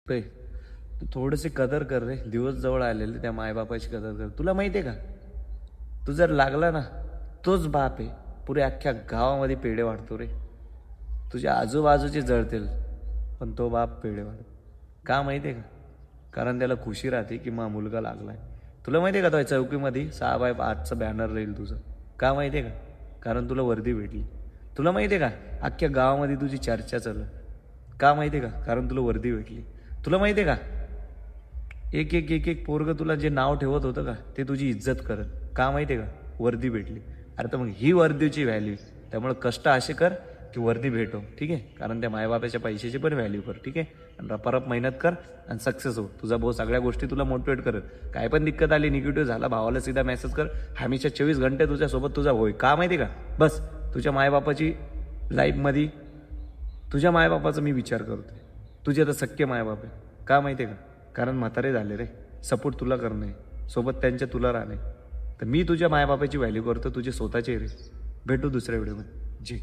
पे तू थोडीशी कदर कर रे. दिवस जवळ आलेले, त्या मायबापाची कदर कर. तुला माहिती आहे का, तू जर लागला ना, तोच बाप आहे. पुऱ्या अख्ख्या गावामध्ये पेढे वाढतो रे. तुझ्या आजूबाजूचे जळतील, पण तो बाप पेढे वाढतो. का माहिती आहे का? कारण त्याला खुशी राहते की मा मुलगा लागलाय. तुला माहिती आहे का, तो चौकीमध्ये 6x5चं बॅनर राहील तुझं. का माहिती आहे का? कारण तुला वर्दी भेटली. तुला माहिती आहे का, अख्ख्या गावामध्ये तुझी चर्चा चालू. का माहिती आहे का? कारण तुला वर्दी भेटली. तुला माहिती आहे का, एक एक एक एक पोरग तुला जे नाव ठेवत होतं का, ते तुझी इज्जत करत. का माहिती आहे का? वर्दी भेटली. अरे तर मग ही वर्दीची व्हॅल्यू. त्यामुळे कष्ट असे कर की वर्दी भेटो, ठीक आहे. कारण त्या मायबापाच्या पैशाची पण व्हॅल्यू कर, ठीक आहे. आणि परत मेहनत कर आणि सक्सेस हो. तुझा भाऊ सगळ्या गोष्टी तुला मोटिवेट करत. काय पण दिक्कत आली, निगेटिव्ह झाला, भावाला सीधा मेसेज कर. हमेशा 24 घंटे तुझ्यासोबत तुझा भाऊ. का माहिती का? बस तुझ्या मायबापाची लाईफमध्ये तुझ्या मायबापाचा मी विचार करतोय. तुझे आता सख्खे मायबाप आहे. का माहिती आहे का? कारण म्हातारे झाले रे. सपोर्ट तुला करणे, सोबत त्यांच्या तुला राहणे. तर मी तुझ्या मायबापाची व्हॅल्यू करतो, तुझे स्वतःचे रे. भेटू दुसऱ्या व्हिडिओमध्ये. जी.